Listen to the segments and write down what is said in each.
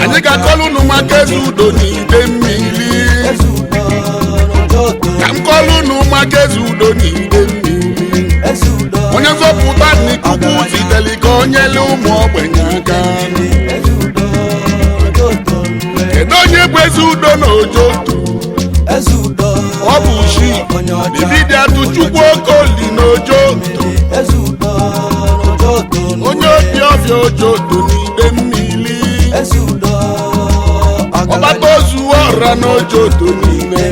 anyị ga-akọlụ unu maka eze udo n'ide mmiri ka m kọlụ unu maka eze udo n'ide mmiri onye nzọpụta n'ikuku zitere ka o nyere ụmụ ogbenye aka kedu onye bụ eze udo n'Ojoto ọ bụ chi Davidia Tuchukwu Okoli n'Ojoto onye obi ọfịa Ojoto n'ide mmiri ọgbata ozu ọra n'Ojoto niile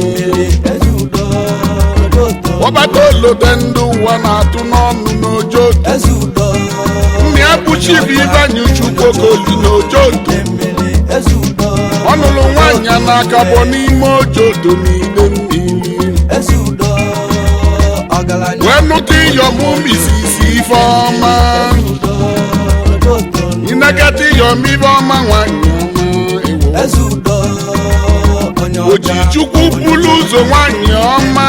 ọgbata olote ndị ụwa na-atụ n'ọnụ n'Ojoto nne ya bụ Chief Ifeanyichukwu Okoli n'Ojoto ọ nụrụ nwaanyị ya n'aka bụ n'ime Ojoto n'ide mmiri wee nụta iyom Mrs. Ifeọma ịnagata iyom Ifeọma nwaanyị Ojichukwu bulu ụzọ nwaanyị ọma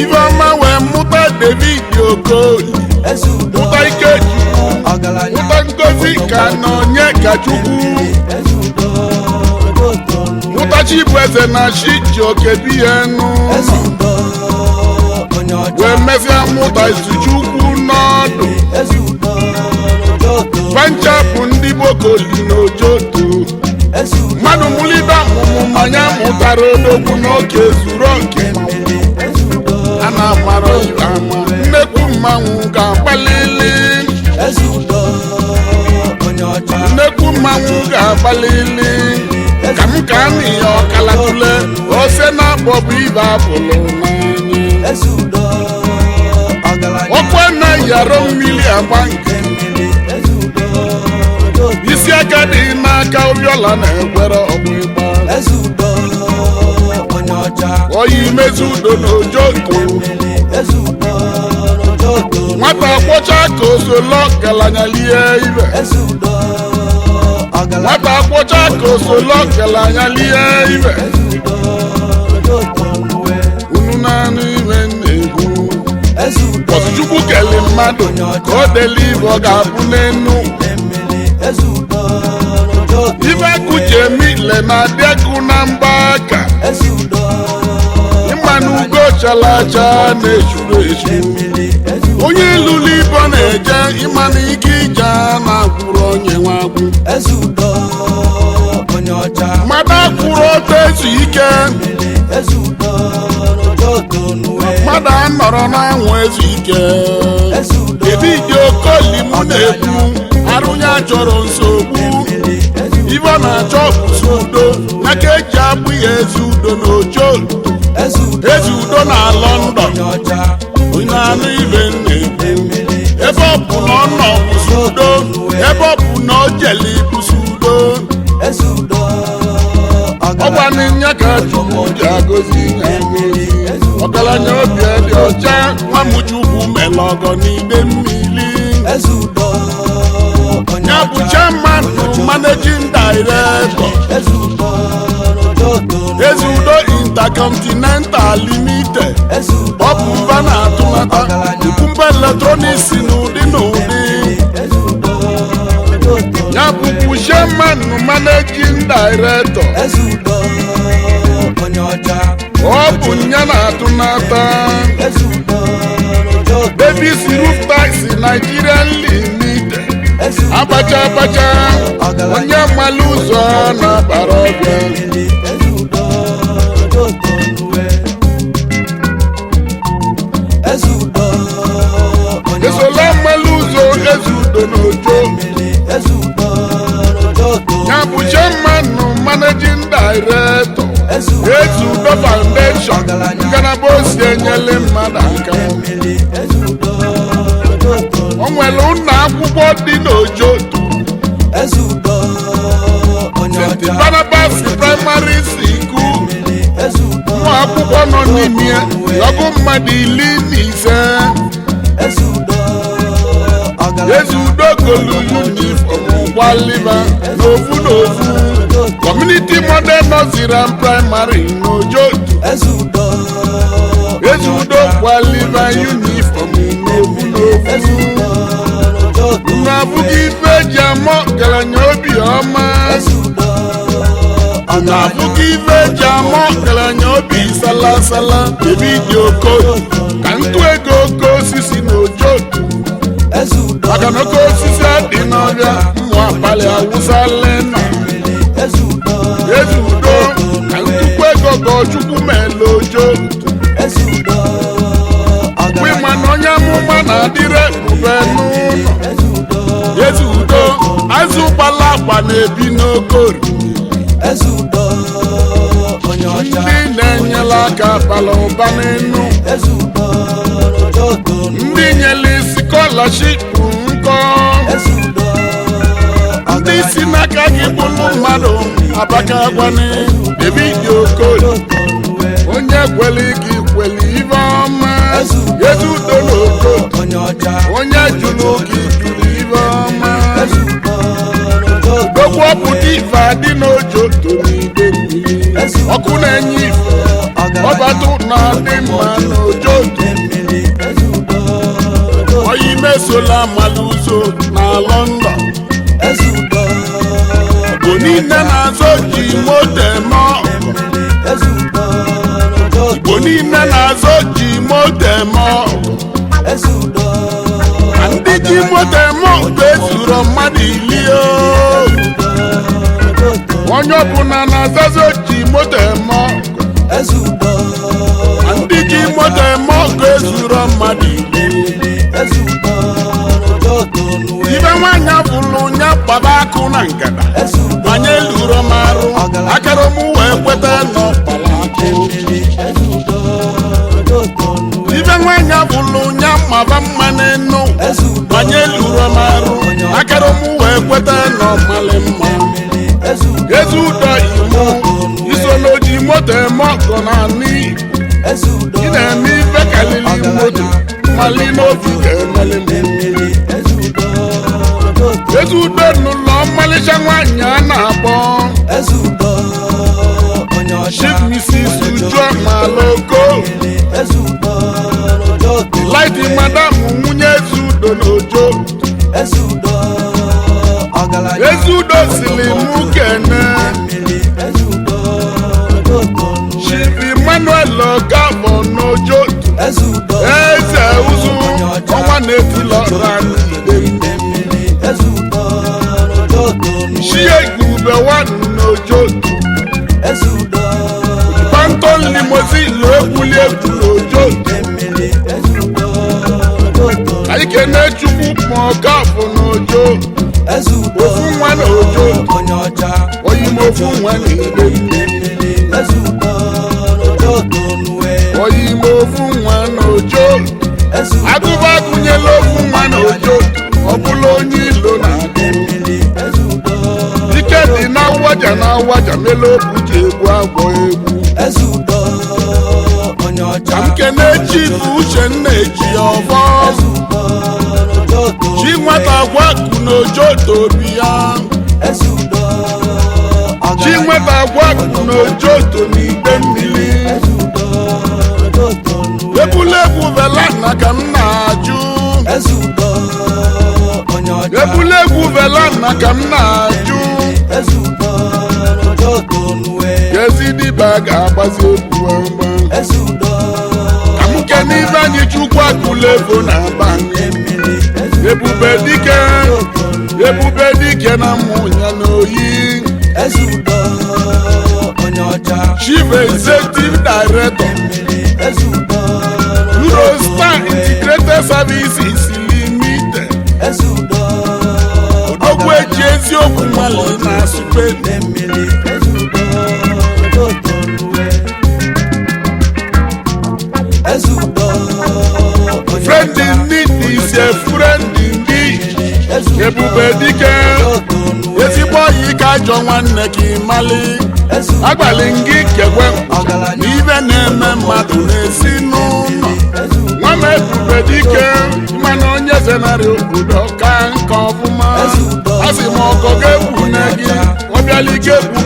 Ifeọma wee mụta David Okoli mụta Ikechukwu mụta Ngozi ka na Onyekachukwu mụta Chibueze na Chijioke Bienu wee mesịa mụta Izuchukwu n'ọdụ panchapụ ndị Okoli n'Ojoto mmadụ mụlite ọmụmụ mmanya mụtara odogwu n'oge zuru oke a na-amara ama nnekwu mmanwụ ga-agbalili nnekwu mmanwụ ga-agbalili ka m ka anyị ya ọkala tule ose na-akpọbụ ibe abụlụ ọkwa na yaro mmiri agba nke isi aka dị n'aka Obiọla na-egwere ọgbụgba oyi imezi udo n'Ojoto nwata kwọcha ka osolo galanya ibe nwata kwọcha ka osolo galanya ibe unu naanị ibe na-egwu Chukwu kele mmadụ ka o deli ibe ọ ga-abụ n'enu ibe kuche mile na-adị egwu na mgbaka ịma na ugo chalacha na-echuru echu onye lụrụ ibo na-eje ịma na ike ije na-akwụrụ onye nwagwu mmadụ akwụrụ otu ezu ike mmadụ anọrọ n'anwụ ezu ike Davidia Okoli mụ na-ekwu arụnye achọrọ nsogbu ibe na-achọ bụzi udo n'aka eji abụ ya eze udo n'Ojoto eze udo na London onye anụ ibe na-ekwu ebe ọ bụ na ọ nọ bụzi udo ebe ọ bụ na o jeli bụzi udo ọgbanịnya ka Chukwu ji agọzi ọgaranya obi dị ọcha Nwamụchukwu mere ọgọ n'ide mmiri ya bụ chairman managing director Ezudo Intercontinental Limited ọ bụ mba na-atụnata ikwumba eletrọniks n'ụdị n'ụdị ya bụ chairman managing director ọ bụ nya na-atụnata Davis Roof Taxi Nigeria Limited abacha onye mmalụ ụzọ na-akpara ọbịa esola mmalụ ụzọ Ezudo n'Ojoto ya bụ chairman managing director Ezudo Foundation ngalaba osi enyela mmadụ aka o nwere ụlọ akwụkwọ dị n'Ojoto St. Barnabas Primary School ụmụ akwụkwọ nọ n'ime ya ọgụ mmadụ 15 Ezudo golu uniform gbaliba n'ofu Community Model Nursery and Primary n'Ojoto Ezudo gbaliba uniform n'ofu na-abụghị ife eji ama ọgaranya obi salasala ebe dị oke ka ntụ ego oke osisi na ojoto maka na oke osisi adị n'ọbịa mmụ abalị awụsala na eze udo ka ntụkwu ego gọchukwu mele ojoto mgbe ma na onye amụma na-adịrị ebube n'ụlọ eze udo azụ gbala agba na-ebi n'okori ndị na-enyela aka bala ụba n'enu ndị nyere skọlaship nkọ ndị si n'aka gị bụrụ mmadụ abakagwani David Okoli onye kweli gị kweli ibe ọma ezi udo n'oko onye jụrụ gị jụrụ ibe ọma dokwu ọpụta ife adị n'ojoto n'igbe mmiri ọkụ na-enye ife ọbatụ na-adị mma n'ojoto onye imesola mmadụ ụzọ na London bụ niile na-azọ ji moto eme Igbo niile na-azọ ji moto eme ndị ji moto eme ọgụ ezuru mmadụ ili onye ọbụla na-azazo ji moto eme ndị ji moto eme ọgụ ezuru mmadụ ili ibe nwanyị bụrụ nya gbaba akụ na ngada manye luro m arụ akara m wee kweta n'ọkpala akụ ibe nwanyị bụrụ nya mmaba mma n'enu manye luro m arụ akara m wee kweta n'ọmali mma ezi udo imo iso n'oji moto eme ọgọ na anị ị na-eme ife kalili moto mali n'obi ga-emeli mmiri ezi udo n'ụlọ ọmalịcha nwanyị a na-akpọ Chief Mrs. Uju Maloko Lighty Madam nwunye ezi udo n'ojo ezi udo siri mụ kene Chief Emmanuel Ogabo n'ojo eze ụzụ ọnwa na-etilọra n'ide Shie Igube one n'ojoto Phantom limousine ekwuli egwu n'ojoto anyị kene Chukwu Mọgafọ n'ojo ofu nwa n'ojo oyime ofu nwa n'ide oyime ofu nwa n'ojo agụba agụnyela ofu nwa n'ojo ọ bụla onye ilo na-agụ ike dị na waja mele obu ji egwu agwọ egwu ka m kene Chief Uchenna eji ọfọ chi nwata gwaku n'ojoto obi ya chi nwata gwaku n'ojoto n'igbe mmiri ebulegwu velana ka m na-ajụ ebulegwu velana ka m na-ajụ ezi dịba ga-agbazi egwu ọma ka m kene ibe anyị Chukwu akụlevo na aba ebube dike na mmụ ya n'oyi Chief Executive Director Eurostar Integrated Services Limited odogwu eji eziokwu nwale na-asụpe friend need is a friend indeed ebube dike ezigbo oyi ka ajọ nwanne gị mali agbalị ngị kekwe n'ibe na-eme mmadụ na-esi n'ụlọ nwa m ebube dike mana onye zenarị obodo ka nke ọfụma asị m ọkọ ga-egwu na gị ọbịala ike egwu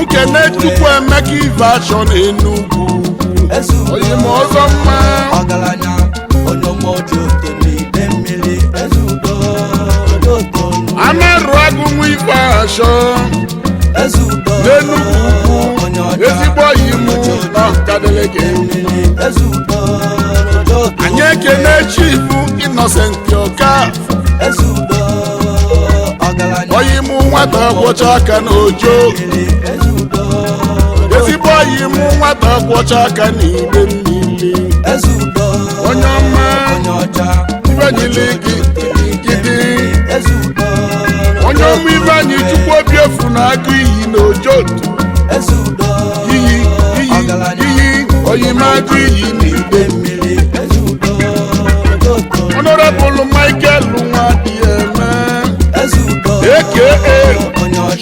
nkene Chukwu Emeka ive achọ n'Enugwu oyi ma ọzọ mma anarụ agụ nwa ife shọ n'Enugu Ukwu ezigbo oyi mụ nọ kadelege anyị ekene chifu Innocent Okafor oyi mụ nwata kwọcha aka n'ojo ezigbo oyi mụ nwata kwọcha aka n'igbe mmiri onye ọma ibenyili gị gidi onye ọma Ibeanyi Chukwu Obiefu na-agụ iyi n'ojoto iyi oyimagụ iyi n'igbe mmiri Honorable Michael Nwadieme aka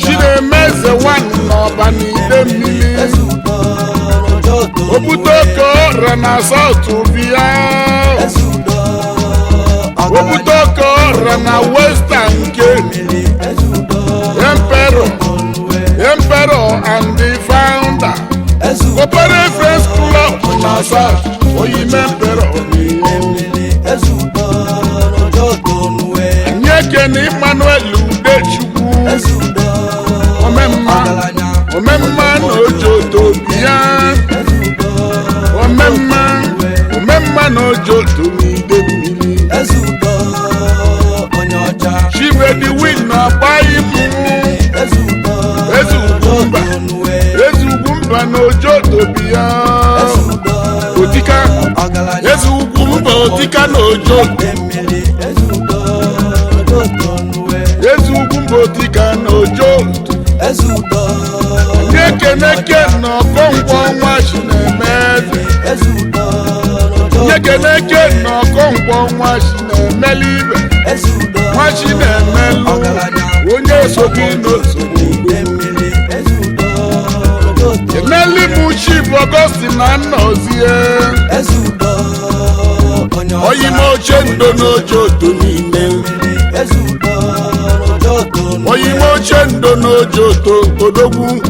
Chinemeze Nwanụ n'Ọba n'igbe mmiri Obutoko ọra na South Bia Obutoko ọra na Western Cape Emperor and the founder Opere Friends Club na South Oyime Emperor Nyekene Emmanuel Udechukwu Omemma n'Ojoto bịa Omemma n'Ojoto n'igbe mmiri Chibedi win na-agbaghị mụ Ezugwumba n'Ojoto bịa Otika Ezugwumba Otika n'Ojoto Ezugwumba Otika n'Ojoto Nyekeneke n'Ọkọngwọ nwa Chinemeze Nyekeneke n'Ọkọngwọ nwa Chinemelibe nwa Chinemelu onye esoghị n'osogbu Emeli mụ Chief Augustine na Nnozie oyime Ochendo n'Ojoto niile oyime Ochendo n'Ojoto odogwu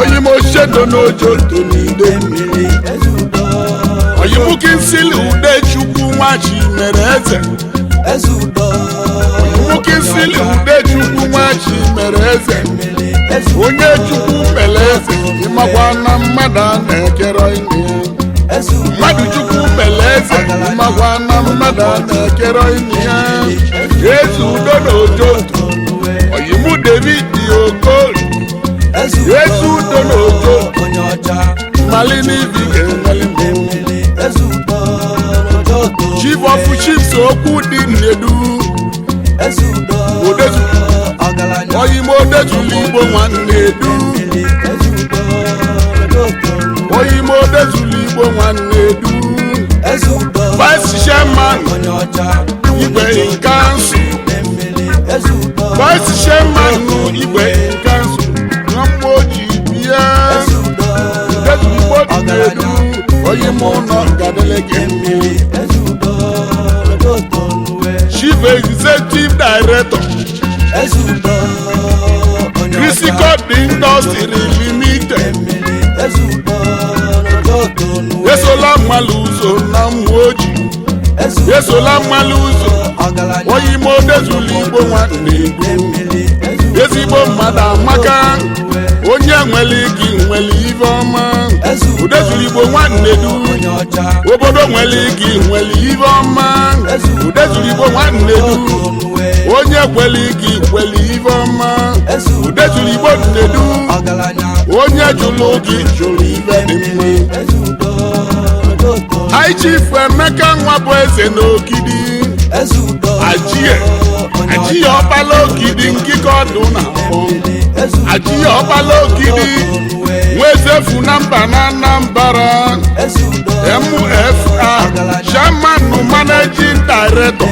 oyime Ochendo n'Ojoto n'igbe mmiri oyimu Kinsili Udechukwu nwa Chimereze oyimu Kinsili Udechukwu nwa Chimereze onye Chukwu mere eze ịmakwa na mmadụ a na-ekere ine mmadụ Chukwu mere eze ịmakwa na mmadụ a na-ekere ine ya Ezeudo n'Ojoto oyimu David Okoli Ezeudo n'Ojoto mali n'ibi ga-enweli Chief of Chiefs okwu dị Nnedu oyime Odezulu Igbo nwanne Edu oyime Odezulu Igbo nwanne Edu Vice Chairman Igwe Council Vice Chairman Igwe Council Nwamgbe Oji bịa Odezulu Igbo Nnedu oyime ụlọ gadelege mmiri Chief Executive Director Crisicot Industry Limited Esola mmalụ ụzọ na Mwoji Esola mmalụ ụzọ oyime Odezulu Igbo nwanne Edu ezigbo mmadụ amaka onye nwere igi nwere ive ọma Odezulu Igbo nwanne Edu obodo nwere igi nwere ive ọma Odezulu Igbo nwanne Edu onye kwere igi kwere ive ọma Odezulu Igbo Nnedu onye jụrụ gị jụrụ ive dị mma High Chief Emeka nwa bụ eze n'Ogidi Ajie Ọkpala Ogidi nkike ọdụ na mbụ Ajie Ọkpala Ogidi nwezefu na mba na Anambra MFR Chairman Managing Director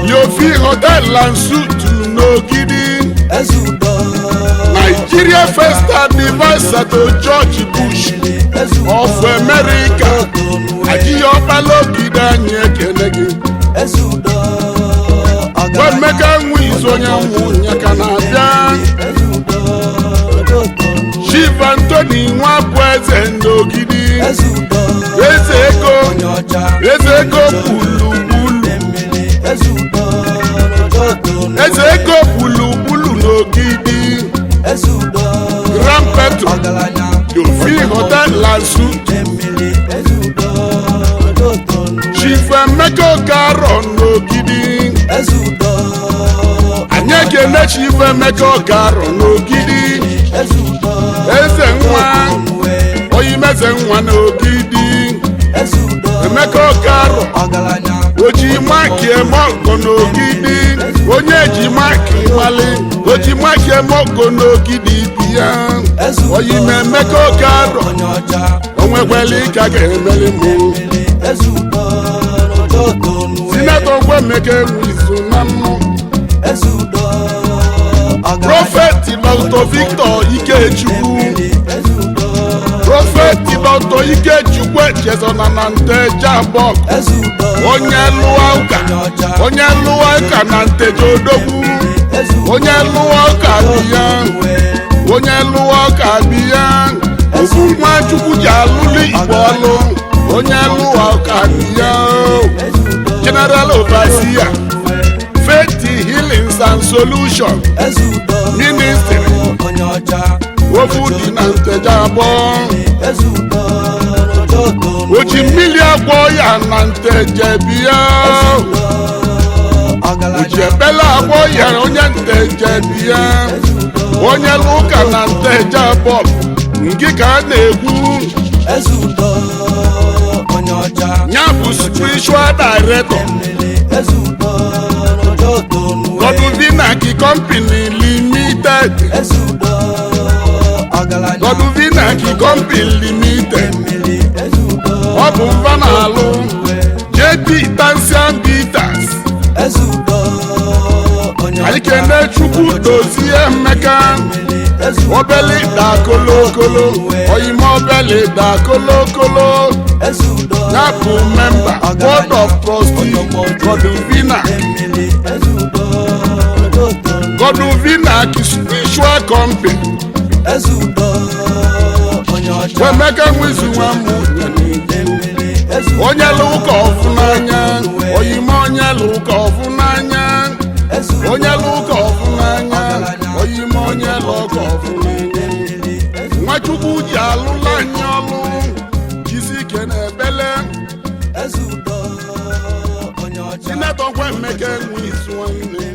Yofi Hotel and Suites n'Ogidi Nigeria First Advisor to George Bush of America Ajie Ọkpala Ogidi anyị ekele gị Emeka nwizu onye nwunye ka na-abịa Chief Anthony Nwabụ eze n'Ogidi eze ego gburugburu Grand Petro Yofi Hotel Lasu Chief Emeka Okaro n'Ogidi anyị ekele Chief Emeka Okaro n'Ogidi eze nwa oyimeze nwa n'Ogidi Emeka Okaro oji maki emoko n'Ogidi onye ji maki mali oji maki emoko n'Ogidi bịa oyime Emeka Okaro onwekweli ka ga-emeli mụ Senator Gwemeke Wizu na mmụ Prophet Dr. Victor Ikechukwu Prophet Dr. Ikechukwu echezona na Nteje Abọg onye lụwa ụka na Nteje Odogwu onye lụwa ụka bịa okwu Nwachukwu ji alụlụ Igbo ọlụ onye lụwa ụka bịa General Overseer Faith Healings and Solution Ministry ofu dị na Nteje Abọg oji mmiri agwọ ya na Nteje bịa oji ebele agwọ ya onye Nteje bịa onye ụka na Nteje Abọg nke ka a na-ekwu ya bụ spiritual director Goduvina Company Limited Goduvina Company Limited ọ bụ mba na-alụ JP Tansian Bitters anyị kene Chukwu Dozie Emeka obele da kolokolo oyime obele da kolokolo ya bụ member Board of Trustees Goduvina Spiritual Company Emeka Wizu nwa mmụ onye lụ ụka ọfụ n'anya oyime onye lụ ụka ọfụ n'anya onye lụ ụka ọfụ n'anya oyime onye lụ ụka ọfụ n'anya Nwachukwu ji alụla anyị ọlụ jisi ike na ebele Senator Gwemeke Wizu nwanne